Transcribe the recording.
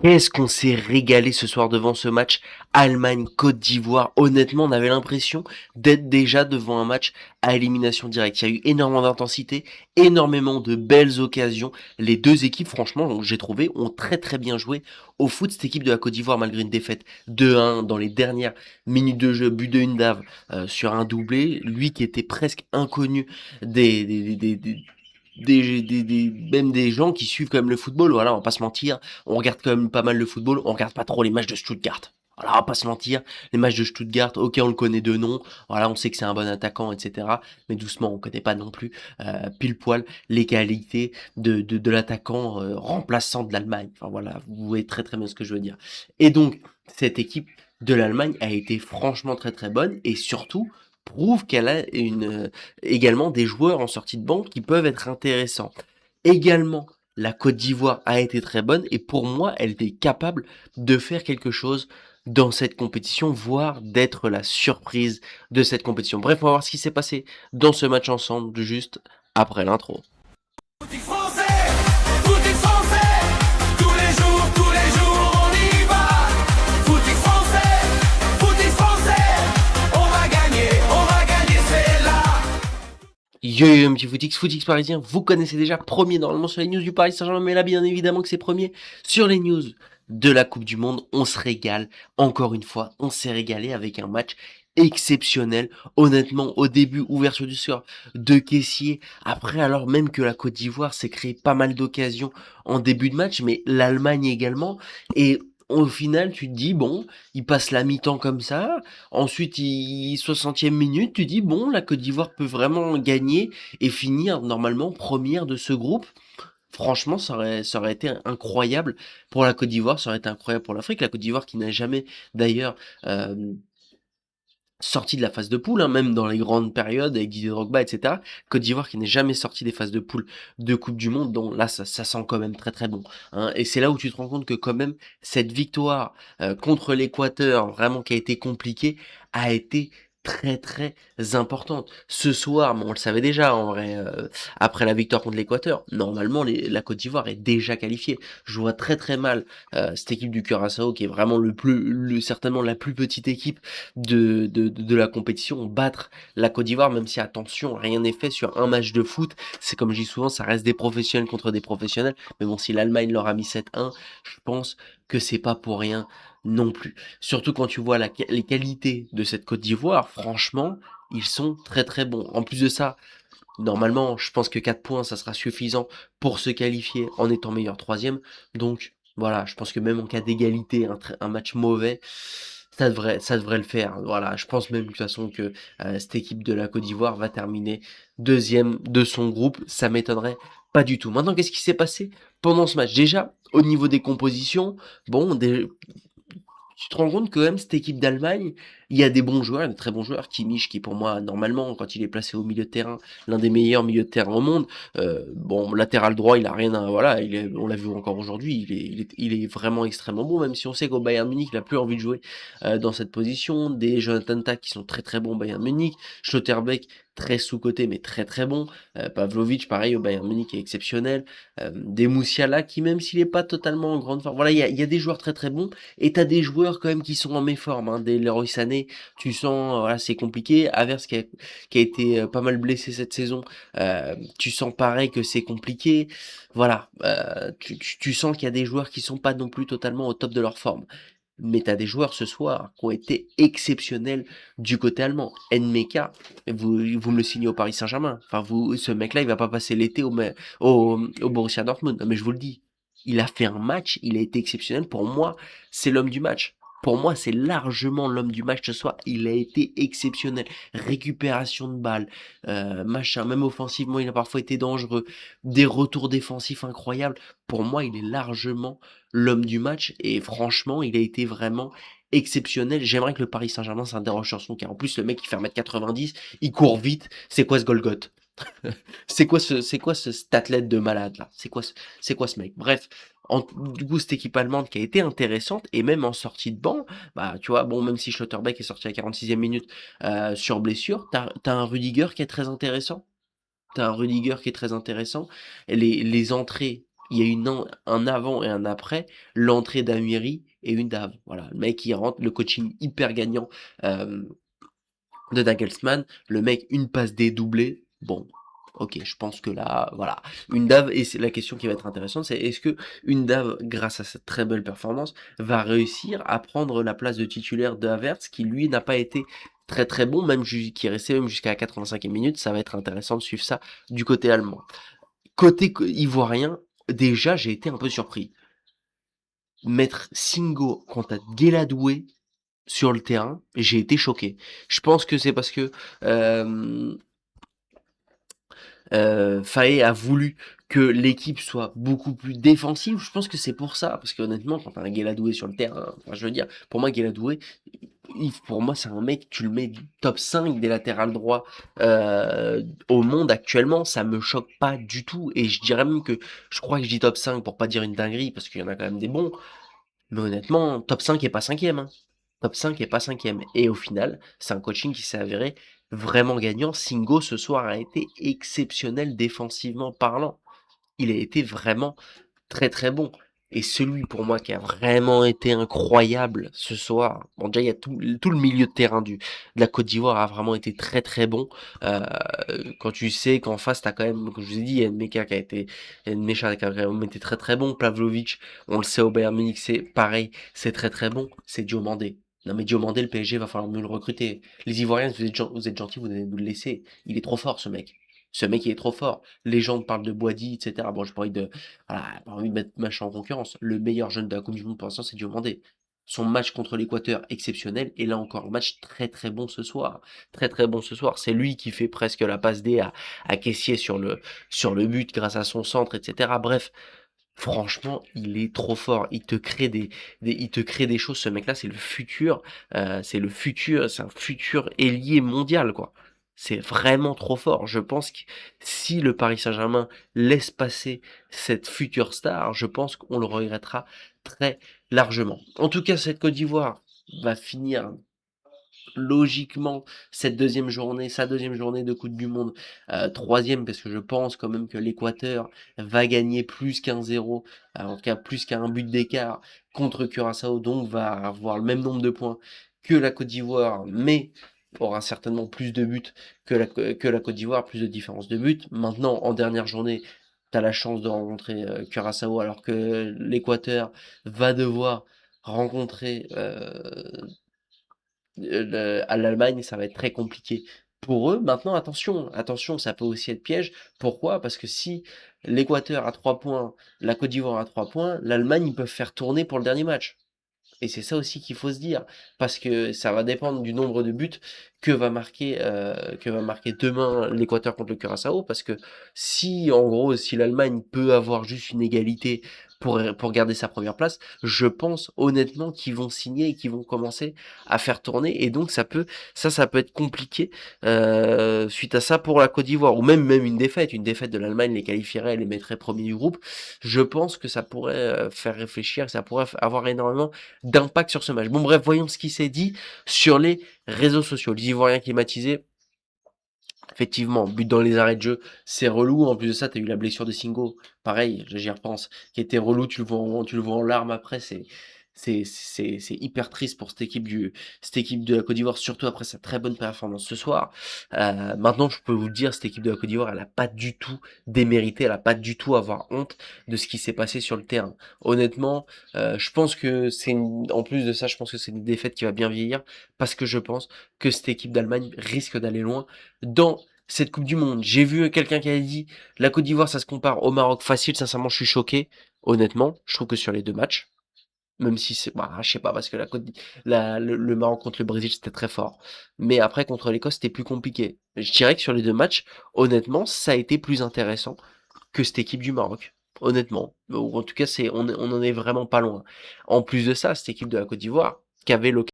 Qu'est-ce qu'on s'est régalé ce soir devant ce match Allemagne-Côte d'Ivoire. Honnêtement, on avait l'impression d'être déjà devant un match à élimination directe. Il y a eu énormément d'intensité, énormément de belles occasions. Les deux équipes, franchement, j'ai trouvé, ont très très bien joué au foot. Cette équipe de la Côte d'Ivoire, malgré une défaite 2-1 dans les dernières minutes de jeu, but de Undav sur un doublé, lui qui était presque inconnu des, des, des, des même des gens qui suivent quand même le football, voilà, on va pas se mentir, on regarde quand même pas mal le football, on regarde pas trop les matchs de Stuttgart. Voilà, on va pas se mentir, les matchs de Stuttgart, ok, on le connaît de nom, voilà, on sait que c'est un bon attaquant, etc. Mais doucement, on connaît pas non plus pile poil les qualités de l'attaquant remplaçant de l'Allemagne. Enfin voilà, vous voyez très très bien ce que je veux dire. Et donc, cette équipe de l'Allemagne a été franchement très très bonne et surtout prouve qu'elle a également des joueurs en sortie de banc qui peuvent être intéressants. Également, la Côte d'Ivoire a été très bonne et pour moi, elle était capable de faire quelque chose dans cette compétition, voire d'être la surprise de cette compétition. Bref, on va voir ce qui s'est passé dans ce match ensemble, juste après l'intro. Footing français, footing français, tous les jours on y va. Footing français, on va gagner, c'est là. Yo yo, un petit footix parisien, vous connaissez déjà, premier normalement sur les news du Paris Saint-Germain, mais là bien évidemment que c'est premier sur les news de la Coupe du Monde. On se régale, encore une fois, on s'est régalé avec un match exceptionnel. Honnêtement, au début, ouverture du score de Kessié, après alors même que la Côte d'Ivoire s'est créé pas mal d'occasions en début de match, mais l'Allemagne également, et au final, tu te dis, bon, il passe la mi-temps comme ça, ensuite, 60e minute, tu dis, bon, la Côte d'Ivoire peut vraiment gagner et finir normalement première de ce groupe. Franchement, ça aurait été incroyable pour la Côte d'Ivoire, ça aurait été incroyable pour l'Afrique. La Côte d'Ivoire qui n'a jamais d'ailleurs euh, sorti de la phase de poule, hein, même dans les grandes périodes avec Didier Drogba, etc. Côte d'Ivoire qui n'est jamais sorti des phases de poule de Coupe du Monde, donc là ça sent quand même très très bon. Hein. Et c'est là où tu te rends compte que quand même cette victoire contre l'Équateur, vraiment qui a été compliquée, a été très très importante. Ce soir, mais on le savait déjà en vrai, après la victoire contre l'Équateur, normalement la Côte d'Ivoire est déjà qualifiée. Je vois très très mal cette équipe du Curaçao qui est vraiment certainement la plus petite équipe de la compétition, battre la Côte d'Ivoire, même si attention, rien n'est fait sur un match de foot. C'est comme je dis souvent, ça reste des professionnels contre des professionnels. Mais bon, si l'Allemagne leur a mis 7-1, je pense que c'est pas pour rien non plus. Surtout quand tu vois les qualités de cette Côte d'Ivoire, franchement, ils sont très très bons. En plus de ça, normalement, je pense que 4 points, ça sera suffisant pour se qualifier en étant meilleur troisième. Donc, voilà, je pense que même en cas d'égalité, un match mauvais, ça devrait le faire. Voilà, je pense même de toute façon que cette équipe de la Côte d'Ivoire va terminer deuxième de son groupe. Ça m'étonnerait pas du tout. Maintenant, qu'est-ce qui s'est passé pendant ce match? Déjà, au niveau des compositions, bon, tu te rends compte que même cette équipe d'Allemagne, il y a des bons joueurs, des très bons joueurs. Kimmich, qui pour moi, normalement, quand il est placé au milieu de terrain, l'un des meilleurs milieux de terrain au monde. Bon, latéral droit, il a rien à... Voilà, on l'a vu encore aujourd'hui, il est vraiment extrêmement bon, même si on sait qu'au Bayern Munich, il a plus envie de jouer dans cette position. Des Jonathan Tah qui sont très très bons au Bayern Munich. Schlotterbeck, très sous-coté, mais très très bon. Pavlovic, pareil, au Bayern Munich, est exceptionnel. Des Moussiala, qui même s'il est pas totalement en grande forme... Voilà, il y a des joueurs très très bons. Et t'as des joueurs quand même qui sont en méforme, hein. Des Leroy Sané, tu sens, voilà, c'est compliqué. Havertz qui a été pas mal blessé cette saison, tu sens pareil que c'est compliqué. Voilà, tu sens qu'il y a des joueurs qui sont pas non plus totalement au top de leur forme. Mais t'as des joueurs ce soir qui ont été exceptionnels du côté allemand. Nmeka, vous me le signez au Paris Saint-Germain. Enfin, ce mec-là, il va pas passer l'été au Borussia Dortmund. Non, mais je vous le dis. Il a fait un match, il a été exceptionnel. Pour moi, c'est l'homme du match. Pour moi, c'est largement l'homme du match ce soir. Il a été exceptionnel. Récupération de balles, machin. Même offensivement, il a parfois été dangereux. Des retours défensifs incroyables. Pour moi, il est largement l'homme du match et franchement, il a été vraiment exceptionnel. J'aimerais que le Paris Saint-Germain s'interroge sur son cas. En plus, le mec, il fait 1m90, il court vite. C'est quoi ce Golgoth? Cet athlète de malade là? C'est quoi ce mec? Bref, du coup, cette équipe allemande qui a été intéressante et même en sortie de banc, bah tu vois, bon, même si Schlotterbeck est sorti à 46e minute sur blessure, t'as un Rudiger qui est très intéressant. T'as un Rudiger qui est très intéressant. Et les entrées, il y a un avant et un après l'entrée d'Amiri et une Dave. Voilà, le mec il rentre, le coaching hyper gagnant de Nagelsmann, le mec une passe dédoublée. Bon, ok, je pense que là, voilà, une Dave, et c'est la question qui va être intéressante, c'est est-ce que une Dave, grâce à cette très belle performance, va réussir à prendre la place de titulaire de Havertz, qui lui n'a pas été très très bon, même qui est resté même jusqu'à la 85e minute. Ça va être intéressant de suivre ça du côté allemand. Côté ivoirien, déjà j'ai été un peu surpris. Mettre Singo contre Guéladoué sur le terrain, j'ai été choqué. Je pense que c'est parce que euh, Faé a voulu que l'équipe soit beaucoup plus défensive. Je pense que c'est pour ça, parce qu'honnêtement, quand t'as un Guéladoué sur le terrain, enfin, je veux dire, pour moi, Guéladoué, pour moi, c'est un mec, tu le mets top 5 des latérales droits au monde actuellement, ça me choque pas du tout. Et je dirais même que, je crois que je dis top 5 pour pas dire une dinguerie, parce qu'il y en a quand même des bons, mais honnêtement, top 5 et pas cinquième, hein. Top 5 et pas cinquième. Et au final, c'est un coaching qui s'est avéré vraiment gagnant. Singo, ce soir, a été exceptionnel défensivement parlant. Il a été vraiment très très bon. Et celui pour moi qui a vraiment été incroyable ce soir, bon déjà il y a tout le milieu de terrain de la Côte d'Ivoire a vraiment été très très bon. Euh, Quand tu sais qu'en face t'as quand même, comme je vous ai dit, il y a Nmecha qui a été, Nmecha qui a vraiment été très très bon. Pavlovic, on le sait au Bayern Munich, c'est pareil, c'est très très bon. C'est Diomandé. Non mais Diomandé, le PSG va falloir mieux le recruter. Les Ivoiriens, vous êtes gentils, vous allez nous le laisser. Il est trop fort ce mec. Ce mec il est trop fort. Les gens parlent de Boadi, etc. Bon, j'ai pas envie de, voilà, pas envie de mettre machin en concurrence. Le meilleur jeune de la Coupe du Monde pour l'instant, c'est Diomandé. Son match contre l'Équateur, exceptionnel. Et là encore, un match très très bon ce soir. Très très bon ce soir. C'est lui qui fait presque la passe D à Kessié sur le but grâce à son centre, etc. Bref, franchement, il est trop fort. Il te crée il te crée des choses. Ce mec-là, c'est le futur. C'est le futur. C'est un futur ailier mondial, quoi. C'est vraiment trop fort. Je pense que si le Paris Saint-Germain laisse passer cette future star, je pense qu'on le regrettera très largement. En tout cas, cette Côte d'Ivoire va finir logiquement cette deuxième journée, sa deuxième journée de Coupe du Monde, troisième, parce que je pense quand même que l'Équateur va gagner plus qu'un 0, en tout cas plus qu'un but d'écart contre Curaçao, donc va avoir le même nombre de points que la Côte d'Ivoire, mais aura certainement plus de buts que la Côte d'Ivoire, plus de différence de buts. Maintenant, en dernière journée, tu as la chance de rencontrer Curaçao, alors que l'Équateur va devoir rencontrer à l'Allemagne, ça va être très compliqué pour eux. Maintenant, attention, ça peut aussi être piège. Pourquoi? Parce que si l'Équateur a 3 points, la Côte d'Ivoire a 3 points, l'Allemagne, ils peuvent faire tourner pour le dernier match. Et c'est ça aussi qu'il faut se dire, parce que ça va dépendre du nombre de buts que va marquer demain l'Équateur contre le Curaçao, parce que si, en gros, si l'Allemagne peut avoir juste une égalité pour garder sa première place, je pense honnêtement qu'ils vont signer et qu'ils vont commencer à faire tourner, et donc ça peut être compliqué suite à ça pour la Côte d'Ivoire, ou même une défaite de l'Allemagne les qualifierait, les mettrait premier du groupe. Je pense que ça pourrait faire réfléchir, que ça pourrait avoir énormément d'impact sur ce match. Bon bref, voyons ce qui s'est dit sur les réseaux sociaux. Les Ivoiriens climatisés, effectivement, but dans les arrêts de jeu, c'est relou. En plus de ça, t'as eu la blessure de Singo, pareil, j'y repense, qui était relou, tu le vois en larmes après, c'est hyper triste pour cette équipe de la Côte d'Ivoire, surtout après sa très bonne performance ce soir. Maintenant, je peux vous le dire, cette équipe de la Côte d'Ivoire, elle a pas du tout démérité, elle a pas du tout à avoir honte de ce qui s'est passé sur le terrain. Honnêtement, je pense que en plus de ça, je pense que c'est une défaite qui va bien vieillir, parce que je pense que cette équipe d'Allemagne risque d'aller loin dans cette Coupe du Monde. J'ai vu quelqu'un qui a dit la Côte d'Ivoire, ça se compare au Maroc facile. Sincèrement, je suis choqué. Honnêtement, je trouve que sur les deux matchs, même si c'est, bah, je sais pas, parce que le Maroc contre le Brésil, c'était très fort. Mais après, contre l'Écosse, c'était plus compliqué. Je dirais que sur les deux matchs, honnêtement, ça a été plus intéressant que cette équipe du Maroc. Honnêtement. Ou en tout cas, on en est vraiment pas loin. En plus de ça, cette équipe de la Côte d'Ivoire, qui avait l'occasion